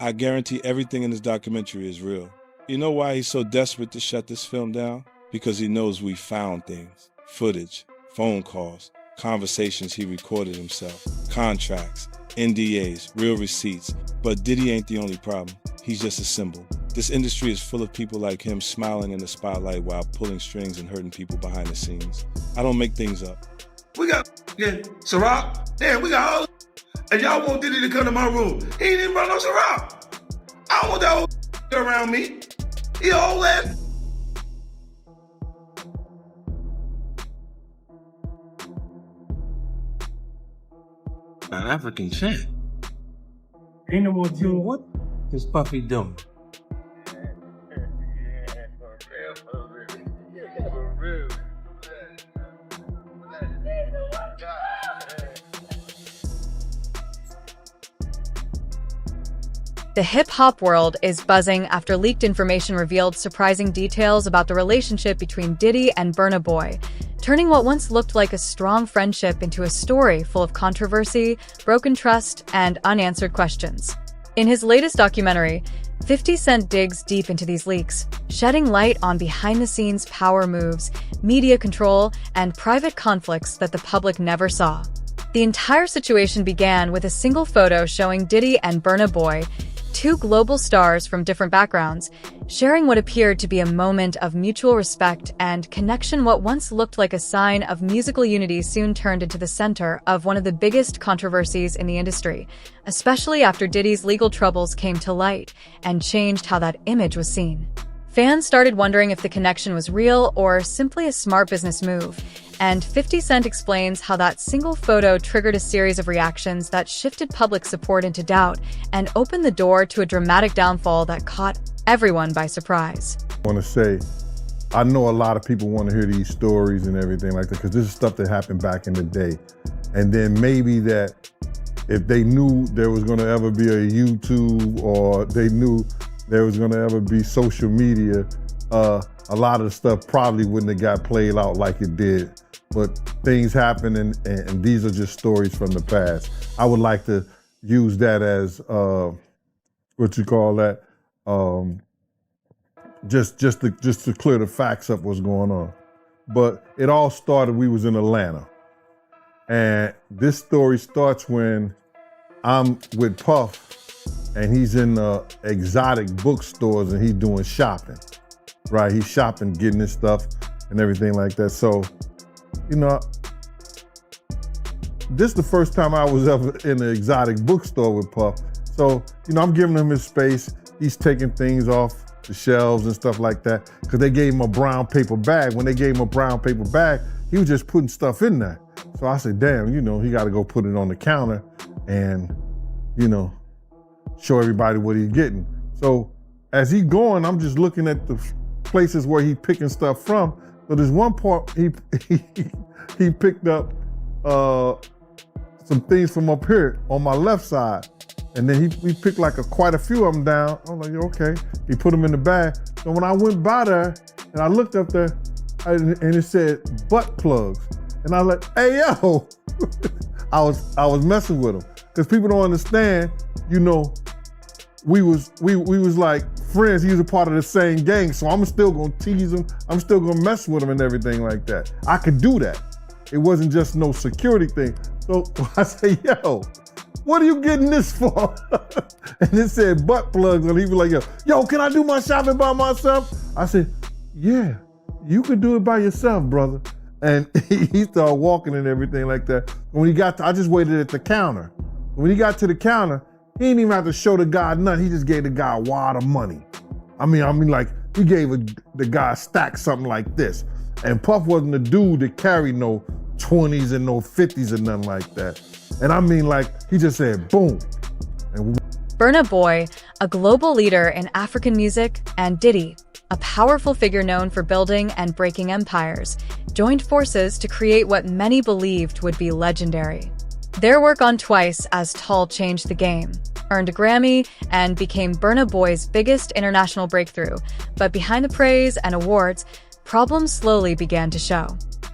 I guarantee everything in this documentary is real. You know why he's so desperate to shut this film down? Because he knows we found things. Footage, phone calls, conversations he recorded himself, contracts, NDAs, real receipts. But Diddy ain't the only problem. He's just a symbol. This industry is full of people like him smiling in the spotlight while pulling strings and hurting people behind the scenes. I don't make things up. We got Ciroc. Damn, we got all. And y'all want Diddy to come to my room. He ain't even brought no Ciroc. I don't want that old around me. He old ass. An African chant. Ain't no more doing what is Puffy doing? The hip-hop world is buzzing after leaked information revealed surprising details about the relationship between Diddy and Burna Boy, turning what once looked like a strong friendship into a story full of controversy, broken trust, and unanswered questions. In his latest documentary, 50 Cent digs deep into these leaks, shedding light on behind-the-scenes power moves, media control, and private conflicts that the public never saw. The entire situation began with a single photo showing Diddy and Burna Boy, two global stars from different backgrounds, sharing what appeared to be a moment of mutual respect and connection. What once looked like a sign of musical unity soon turned into the center of one of the biggest controversies in the industry, especially after Diddy's legal troubles came to light and changed how that image was seen. Fans started wondering if the connection was real or simply a smart business move, and 50 Cent explains how that single photo triggered a series of reactions that shifted public support into doubt and opened the door to a dramatic downfall that caught everyone by surprise. I want to say, I know a lot of people want to hear these stories and everything like that because this is stuff that happened back in the day. And then maybe that if they knew there was going to ever be a YouTube or they knew there was going to ever be social media, a lot of the stuff probably wouldn't have got played out like it did. But things happen and these are just stories from the past. I would like to use that as, what you call that, just to clear the facts up what's going on. But it all started, we was in Atlanta. And this story starts when I'm with Puff and he's in exotic bookstores and he's doing shopping, right? He's shopping, getting his stuff and everything like that. So, you know, this is the first time I was ever in an exotic bookstore with Puff. So, you know, I'm giving him his space. He's taking things off the shelves and stuff like that because they gave him a brown paper bag. When they gave him a brown paper bag, he was just putting stuff in there. So I said, damn, you know, he got to go put it on the counter and, you know, show everybody what he's getting. So as he going, I'm just looking at the places where he picking stuff from. So there's one part he picked up some things from up here on my left side. And then he picked like quite a few of them down. I was like, okay. He put them in the bag. So when I went by there and I looked up there and it said butt plugs. And I was like, hey, yo. I was messing with him. Because people don't understand, you know, we was like friends. He was a part of the same gang. So I'm still gonna tease him. I'm still gonna mess with him and everything like that. I could do that. It wasn't just no security thing. So I say, yo, what are you getting this for? And it said butt plugs. And he was like, yo, can I do my shopping by myself? I said, yeah, you can do it by yourself, brother. And he started walking and everything like that. When he got to, I just waited at the counter. When he got to the counter, he didn't even have to show the guy nothing. He just gave the guy a wad of money. I mean, like he gave the guy a stack something like this. And Puff wasn't the dude that carried no 20s and no 50s and nothing like that. And I mean, like, he just said, boom. And Burna Boy, a global leader in African music, and Diddy, a powerful figure known for building and breaking empires, joined forces to create what many believed would be legendary. Their work on Twice as Tall changed the game, earned a Grammy, and became Burna Boy's biggest international breakthrough. But behind the praise and awards, problems slowly began to show.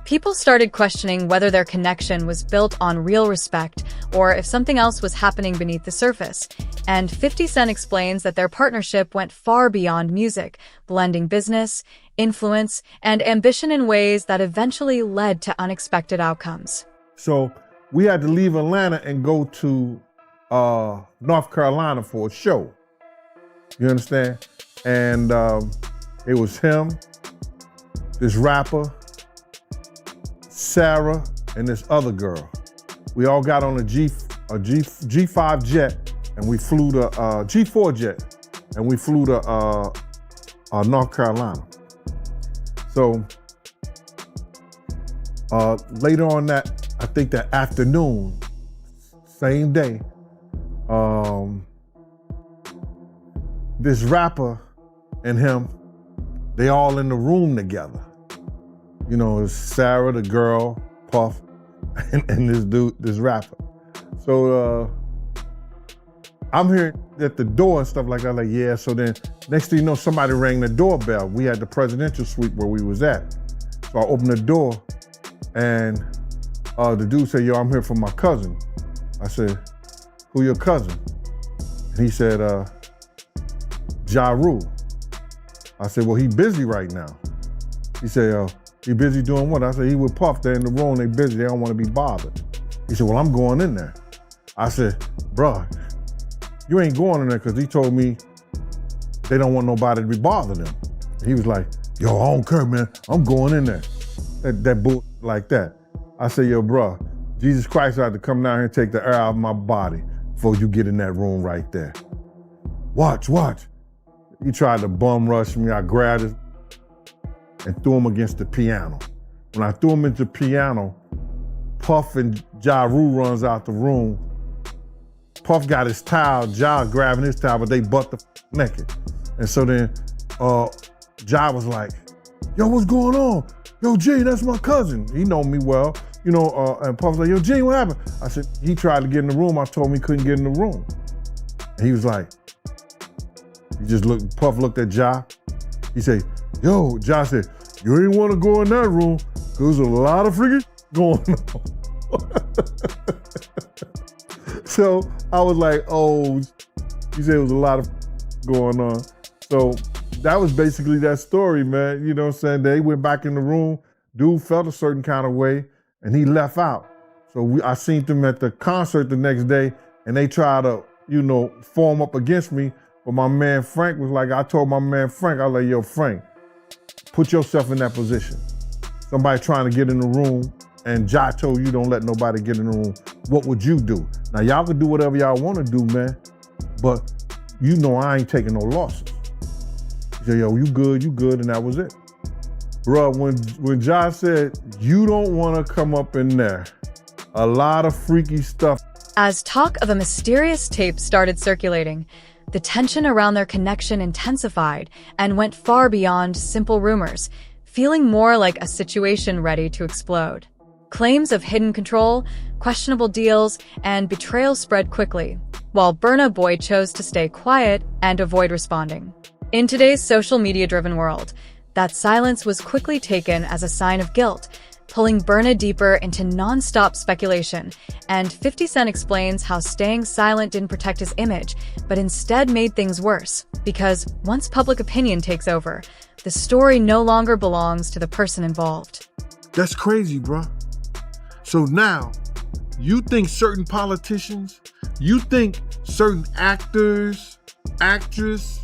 People started questioning whether their connection was built on real respect or if something else was happening beneath the surface. And 50 Cent explains that their partnership went far beyond music, blending business, influence, and ambition in ways that eventually led to unexpected outcomes. So we had to leave Atlanta and go to North Carolina for a show. You understand? And it was him, this rapper, Sarah, and this other girl. We all got on a G5 jet, and we flew to G4 jet, and we flew to North Carolina. So later on that, I think that afternoon, same day, this rapper and him, they all in the room together. You know, it's Sarah, the girl, Puff, and this dude, this rapper. So I'm here at the door and stuff like that, like, yeah. So then next thing you know, somebody rang the doorbell. We had the presidential suite where we was at. So I opened the door and the dude said, yo, I'm here for my cousin. I said, who your cousin? And he said, Ja Rule. I said, well, he busy right now. He said, he busy doing what? I said, he with Puff, they're in the room, they busy, they don't want to be bothered. He said, well, I'm going in there. I said, bruh, you ain't going in there because he told me they don't want nobody to be bothering them. He was like, yo, I don't care, man, I'm going in there. That bull like that. I said, yo, bruh, Jesus Christ had to come down here and take the air out of my body before you get in that room right there. Watch. He tried to bum rush me. I grabbed it and threw him against the piano. When I threw him into the piano, Puff and Ja Rule runs out the room. Puff got his towel, Ja grabbing his towel, but they butt the naked. And so then Ja was like, yo, what's going on? Yo, G, that's my cousin. He know me well, you know, and Puff was like, yo, G, what happened? I said, he tried to get in the room. I told him he couldn't get in the room. And he was like, Puff looked at Ja. He said, yo, Ja said, you ain't want to go in that room because there's a lot of freaking going on. So I was like, oh, he said it was a lot of going on. So that was basically that story, man. You know what I'm saying? They went back in the room. Dude felt a certain kind of way and he left out. So I seen them at the concert the next day and they tried to, you know, form up against me. But my man Frank was like, I told my man Frank, I was like, yo, Frank, put yourself in that position. Somebody trying to get in the room and Ja told you don't let nobody get in the room. What would you do? Now y'all can do whatever y'all want to do, man. But you know I ain't taking no losses. He said, yo, you good, and that was it. Bruh, when Ja said, you don't want to come up in there, a lot of freaky stuff. As talk of a mysterious tape started circulating, the tension around their connection intensified and went far beyond simple rumors, feeling more like a situation ready to explode. Claims of hidden control, questionable deals, and betrayal spread quickly, while Burna Boy chose to stay quiet and avoid responding. In today's social media-driven world, that silence was quickly taken as a sign of guilt, pulling Burna deeper into non-stop speculation, and 50 Cent explains how staying silent didn't protect his image, but instead made things worse, because once public opinion takes over, the story no longer belongs to the person involved. That's crazy, bro. So now, you think certain politicians, you think certain actors, actresses,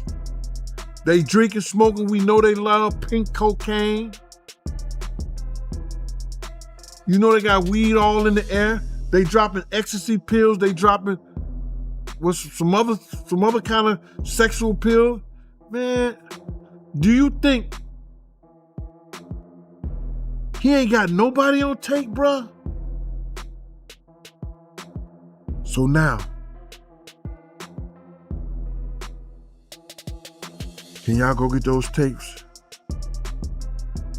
they drinking, smoking, we know they love pink cocaine. You know they got weed all in the air. They dropping ecstasy pills. They dropping some other kind of sexual pill. Man, do you think he ain't got nobody on tape, bruh? So now, can y'all go get those tapes?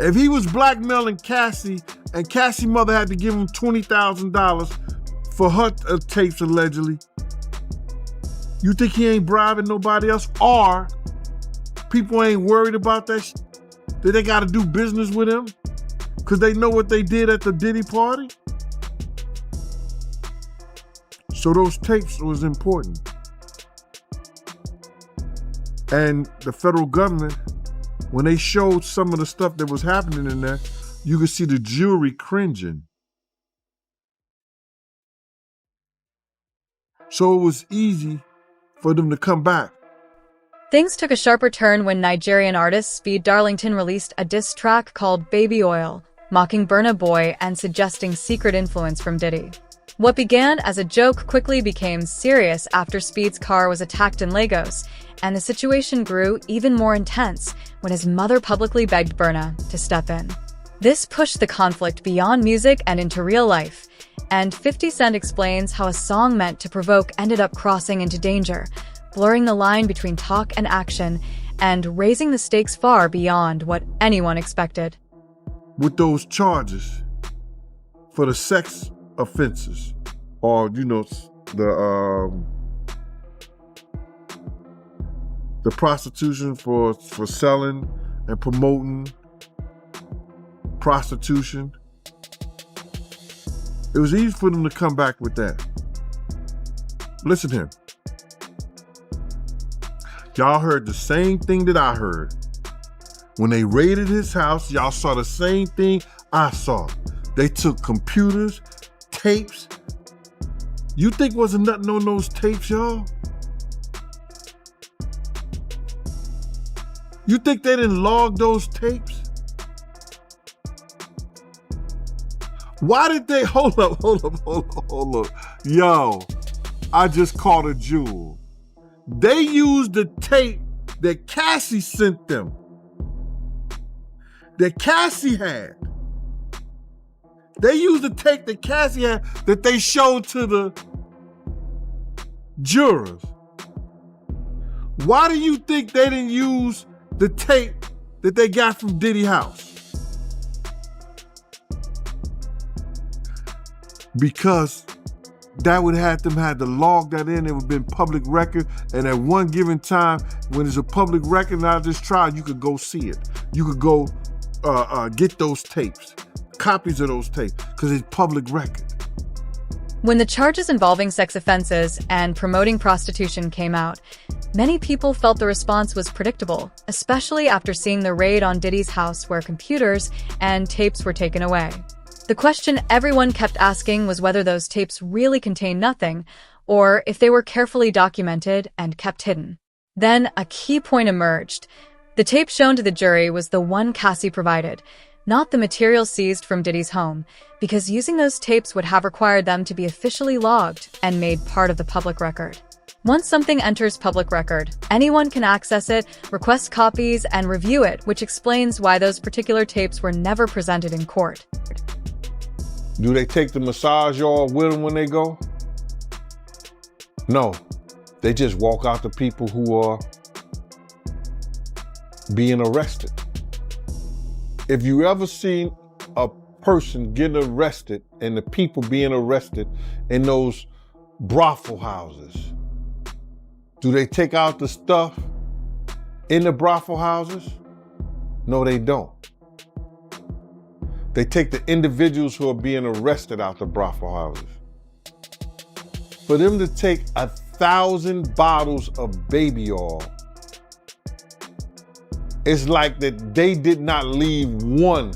If he was blackmailing Cassie and Cassie's mother had to give him $20,000 for her tapes allegedly, you think he ain't bribing nobody else? Or people ain't worried about that that they gotta do business with him? Because they know what they did at the Diddy party. So those tapes was important. And the federal government, when they showed some of the stuff that was happening in there, you could see the jury cringing. So it was easy for them to come back. Things took a sharper turn when Nigerian artist Speed Darlington released a diss track called Baby Oil, mocking Burna Boy and suggesting secret influence from Diddy. What began as a joke quickly became serious after Speed's car was attacked in Lagos, and the situation grew even more intense when his mother publicly begged Burna to step in. This pushed the conflict beyond music and into real life, and 50 Cent explains how a song meant to provoke ended up crossing into danger, blurring the line between talk and action, and raising the stakes far beyond what anyone expected. With those charges for the sex offenses, or the prostitution for selling and promoting prostitution, it was easy for them to come back with that. Listen to him. Y'all heard the same thing that I heard. When they raided his house, y'all saw the same thing I saw. They took computers, tapes. You think wasn't nothing on those tapes, y'all? You think they didn't log those tapes? Why did they, hold up. Yo, I just caught a jewel. They used the tape that Cassie sent them, that Cassie had. They used the tape that Cassie had that they showed to the jurors. Why do you think they didn't use the tape that they got from Diddy house? Because that would have them had to log that in. It would have been public record. And at one given time, when it's a public record, not this trial, you could go see it. You could go get those tapes, copies of those tapes, because it's public record. When the charges involving sex offenses and promoting prostitution came out, many people felt the response was predictable, especially after seeing the raid on Diddy's house where computers and tapes were taken away. The question everyone kept asking was whether those tapes really contained nothing, or if they were carefully documented and kept hidden. Then a key point emerged. The tape shown to the jury was the one Cassie provided, not the material seized from Diddy's home, because using those tapes would have required them to be officially logged and made part of the public record. Once something enters public record, anyone can access it, request copies, and review it, which explains why those particular tapes were never presented in court. Do they take the massage oil with them when they go? No. They just walk out to people who are being arrested. If you ever seen a person getting arrested and the people being arrested in those brothel houses, do they take out the stuff in the brothel houses? No, they don't. They take the individuals who are being arrested out the brothel houses. For them to take 1,000 bottles of baby oil, it's like that they did not leave one.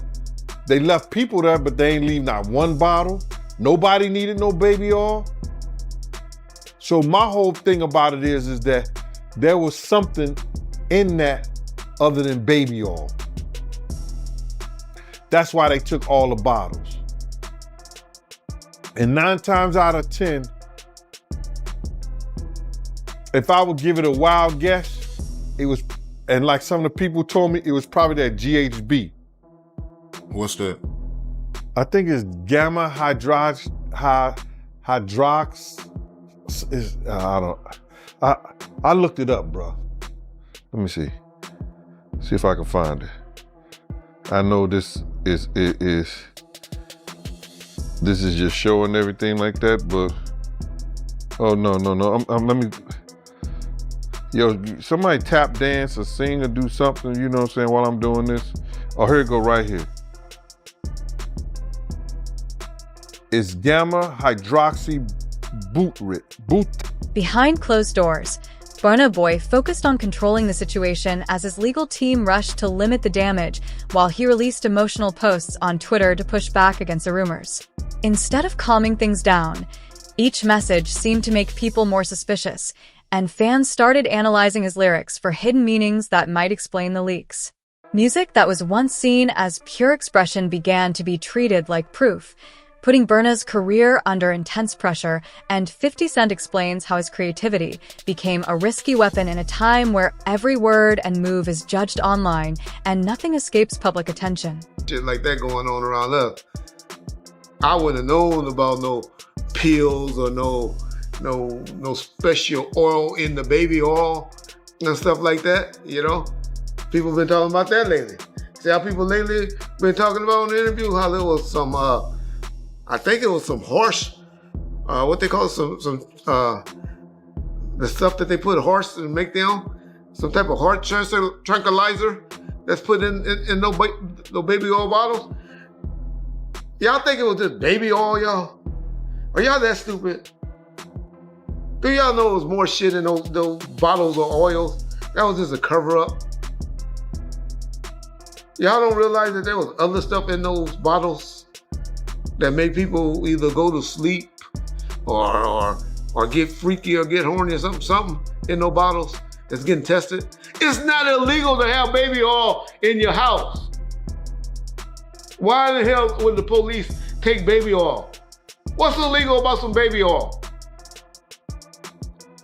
They left people there, but they ain't leave not one bottle. Nobody needed no baby oil. So my whole thing about it is that there was something in that other than baby oil. That's why they took all the bottles. And 9 times out of 10, if I would give it a wild guess, it was, and like some of the people told me, it was probably that GHB. What's that? I think it's gamma hydrox. I looked it up, bro. Let me see. See if I can find it. I know this is just showing everything like that, but oh no. Let me. Yo, somebody tap dance or sing or do something, you know what I'm saying, while I'm doing this. Oh, here it go right here. is gamma hydroxy butyrate. Behind closed doors, Burna Boy focused on controlling the situation as his legal team rushed to limit the damage, while he released emotional posts on Twitter to push back against the rumors. Instead of calming things down, each message seemed to make people more suspicious, and fans started analyzing his lyrics for hidden meanings that might explain the leaks. Music that was once seen as pure expression began to be treated like proof, putting Burna's career under intense pressure, and 50 Cent explains how his creativity became a risky weapon in a time where every word and move is judged online and nothing escapes public attention. Shit like that going on around us. I wouldn't have known about no pills or no special oil in the baby oil and stuff like that, you know? People been talking about that lately. See how people lately been talking about in the interview, how there was some, I think it was some horse, what they call it, the stuff that they put horse and make them, some type of heart tranquilizer that's put in no baby oil bottles. Y'all think it was just baby oil, y'all? Are y'all that stupid? Do y'all know it was more shit in those bottles of oils? That was just a cover up. Y'all don't realize that there was other stuff in those bottles that made people either go to sleep or get freaky or get horny or something in those bottles that's getting tested. It's not illegal to have baby oil in your house. Why the hell would the police take baby oil? What's illegal about some baby oil?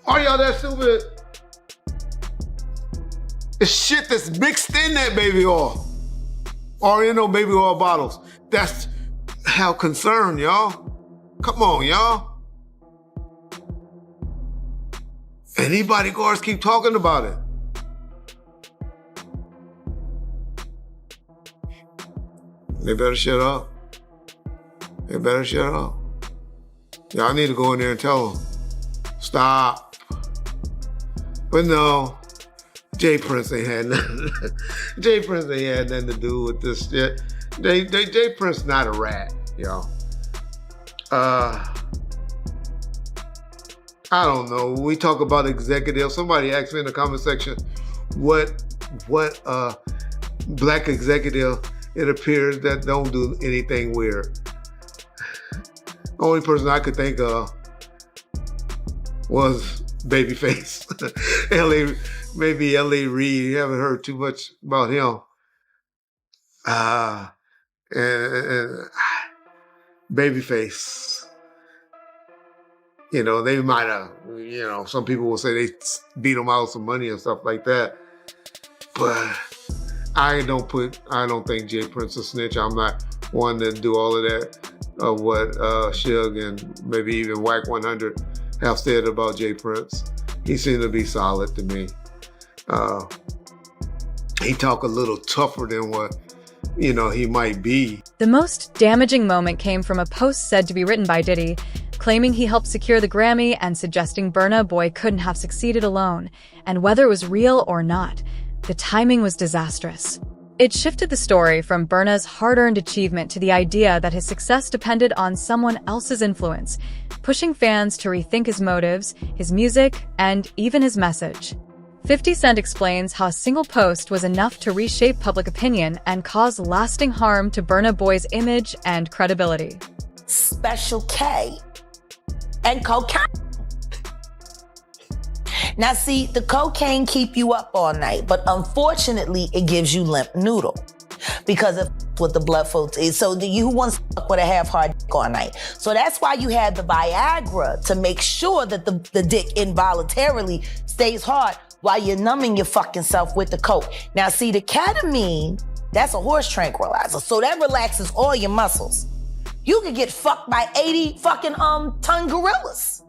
Are y'all that stupid? It's shit that's mixed in that baby oil or in those baby oil bottles. That's how concerned, y'all. Come on, y'all. And these bodyguards keep talking about it. They better shut up. They better shut up. Y'all need to go in there and tell them, stop. But no, Jay Prince ain't had nothing. Jay Prince ain't had nothing to do with this shit. Jay Prince not a rat, y'all. I don't know. When we talk about executives, somebody asked me in the comment section, what black executive it appears that don't do anything weird. The only person I could think of was Babyface. Maybe L.A. Reid. You haven't heard too much about him. And Babyface. You know, they might have, you know, some people will say they beat him out some money and stuff like that. But I don't think Jay Prince a snitch. I'm not one to do all of that, what Suge and maybe even Wack 100 have said about Jay Prince. He seemed to be solid to me. He talk a little tougher than what, you know, he might be. The most damaging moment came from a post said to be written by Diddy, claiming he helped secure the Grammy and suggesting Burna Boy couldn't have succeeded alone, and whether it was real or not, the timing was disastrous. It shifted the story from Burna's hard-earned achievement to the idea that his success depended on someone else's influence, pushing fans to rethink his motives, his music, and even his message. 50 Cent explains how a single post was enough to reshape public opinion and cause lasting harm to Burna Boy's image and credibility. Special K and cocaine. Now see, the cocaine keep you up all night, but unfortunately it gives you limp noodle because of what the blood flow is. So you wants to fuck with a half-hard dick all night. So that's why you had the Viagra, to make sure that the dick involuntarily stays hard while you're numbing your fucking self with the coke. Now see, the ketamine, that's a horse tranquilizer, so that relaxes all your muscles. You could get fucked by 80 fucking ton gorillas.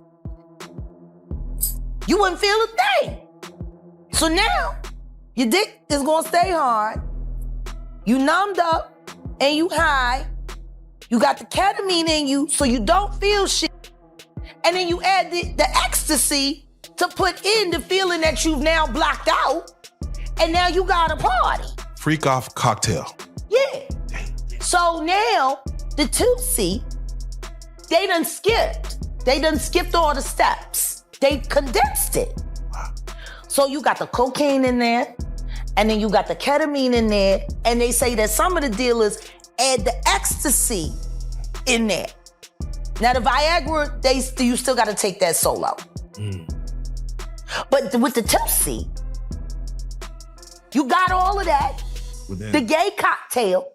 You wouldn't feel a thing. So now, your dick is gonna stay hard, you numbed up, and you high, you got the ketamine in you so you don't feel shit, and then you add the ecstasy to put in the feeling that you've now blocked out, and now you got a party. Freak off cocktail. Yeah. So now, the Tootsie They done skipped all the steps. They condensed it. So you got the cocaine in there, and then you got the ketamine in there, and they say that some of the dealers add the ecstasy in there. Now the Viagra, you still got to take that solo. But with the tipsy, you got all of that. The gay cocktail,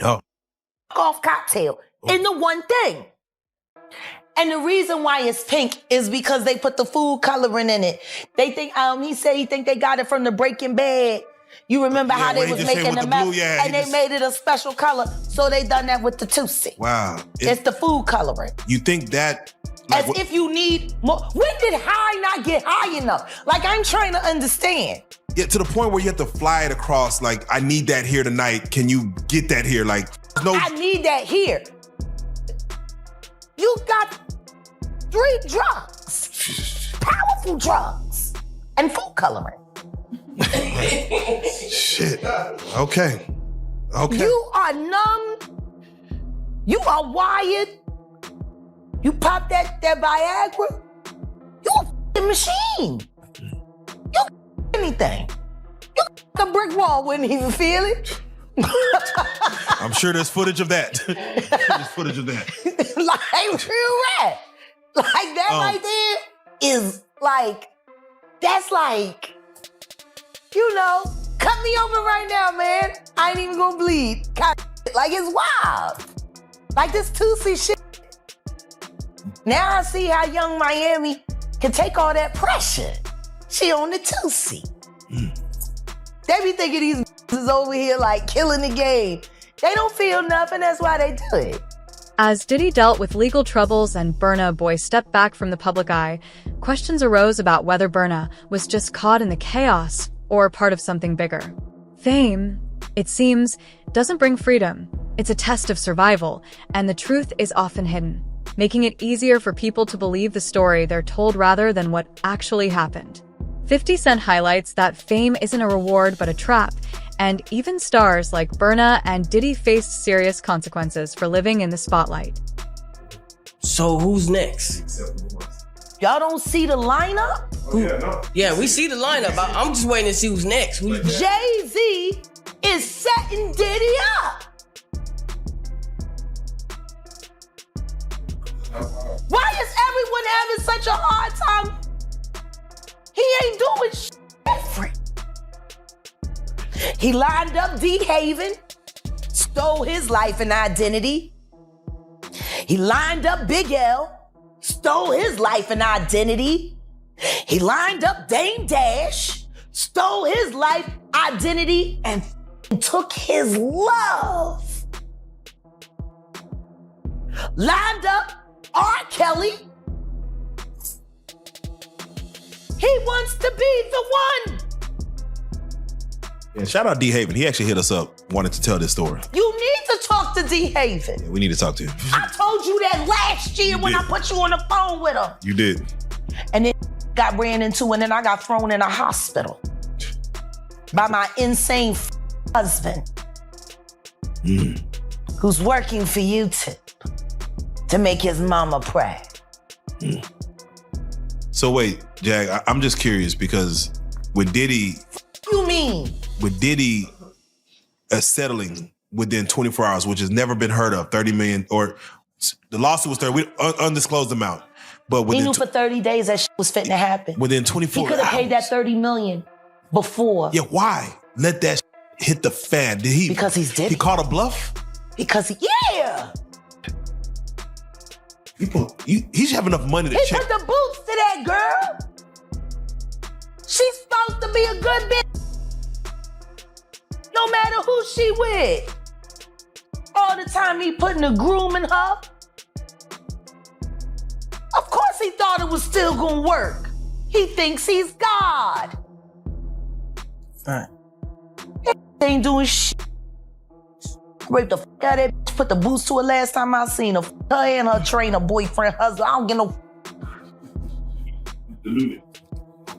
off cocktail, in the one thing. And the reason why it's pink is because they put the food coloring in it. They think, he said he think they got it from the Breaking Bad. You remember how they was making the meth, and they made it a special color, so they done that with the Tootsie. Wow. It's the food coloring. You think that... As if you need more. When did high not get high enough? Like, I'm trying to understand. Yeah, to the point where you have to fly it across, like, I need that here tonight. Can you get that here? Like, no... I need that here. You got 3 drugs. Powerful drugs. And food coloring. Shit. Okay. You are numb. You are wired. You pop that Viagra. You a f***ing machine. You anything. You a brick wall, wouldn't even feel it. I'm sure there's footage of that. Like, real rap. Like, that right there is like, that's like, you know, cut me open right now, man. I ain't even gonna bleed. Like, it's wild. Like, this Tootsie shit. Now I see how Young Miami can take all that pressure. She on the Tootsie. They be thinking these is over here like killing the game. They don't feel nothing, that's why they do it. As Diddy dealt with legal troubles and Burna Boy stepped back from the public eye, questions arose about whether Burna was just caught in the chaos or part of something bigger. Fame, it seems, doesn't bring freedom. It's a test of survival, and the truth is often hidden, making it easier for people to believe the story they're told rather than what actually happened. 50 Cent highlights that fame isn't a reward but a trap, and even stars like Burna and Diddy faced serious consequences for living in the spotlight. So who's next? Y'all don't see the lineup? Yeah, we see the lineup. I'm just waiting to see who's next. Jay-Z is setting Diddy up. Why is everyone having such a hard time? He ain't doing shit different. He lined up D-Haven, stole his life and identity. He lined up Big L, stole his life and identity. He lined up Dame Dash, stole his life, identity, and took his love. Lined up R. Kelly. He wants to be the one. Yeah, shout out D-Haven. He actually hit us up, wanted to tell this story. You need to talk to D-Haven. Yeah, we need to talk to him. I told you that last year when I put you on the phone with him. You did. And then got ran into, and then I got thrown in a hospital by my insane husband, who's working for YouTube to make his mama proud. So wait, Jag, I'm just curious because with Diddy... You mean? With Diddy settling within 24 hours, which has never been heard of, 30 million, or the lawsuit was 30, undisclosed amount. But he knew for 30 days that shit was fitting to happen. Within 24 hours. He could have paid that $30 million before. Yeah, why? Let that hit the fan. Did he? Because he's Diddy. He called a bluff? Because yeah. He's have enough money to he check. He put the boots to that girl. She's supposed to be a good bitch. No matter who she with. All the time he putting a groom in her. Of course he thought it was still gonna work. He thinks he's God. Right. He ain't doing shit. Raped the fuck out of that bitch, put the boots to her last time I seen her. Her and her trainer, boyfriend, husband. I don't get no.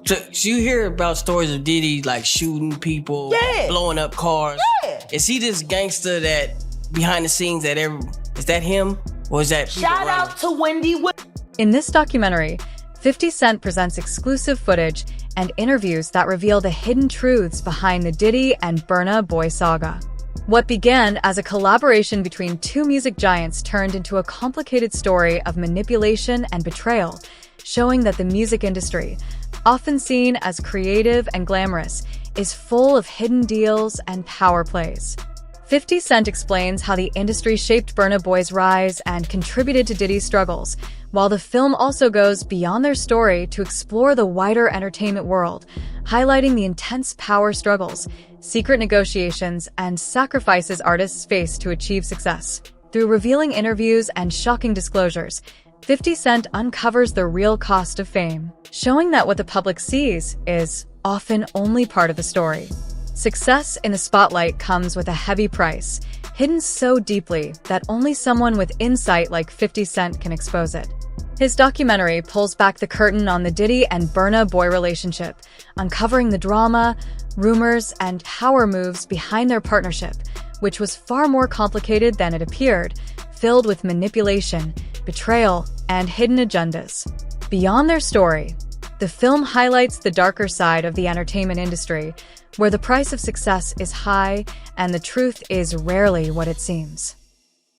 So you hear about stories of Diddy like shooting people, blowing up cars. Yeah. Is he this gangster that behind the scenes is that him? Or is that Shout out to Wendy Williams. In this documentary, 50 Cent presents exclusive footage and interviews that reveal the hidden truths behind the Diddy and Burna Boy saga. What began as a collaboration between two music giants turned into a complicated story of manipulation and betrayal, showing that the music industry, often seen as creative and glamorous, is full of hidden deals and power plays. 50 Cent explains how the industry shaped Burna Boy's rise and contributed to Diddy's struggles, while the film also goes beyond their story to explore the wider entertainment world, highlighting the intense power struggles, secret negotiations, and sacrifices artists face to achieve success. Through revealing interviews and shocking disclosures, 50 Cent uncovers the real cost of fame, showing that what the public sees is often only part of the story. Success in the spotlight comes with a heavy price, hidden so deeply that only someone with insight like 50 Cent can expose it. His documentary pulls back the curtain on the Diddy and Burna Boy relationship, uncovering the drama, rumors, and power moves behind their partnership, which was far more complicated than it appeared, filled with manipulation, betrayal, and hidden agendas. Beyond their story, the film highlights the darker side of the entertainment industry, where the price of success is high and the truth is rarely what it seems.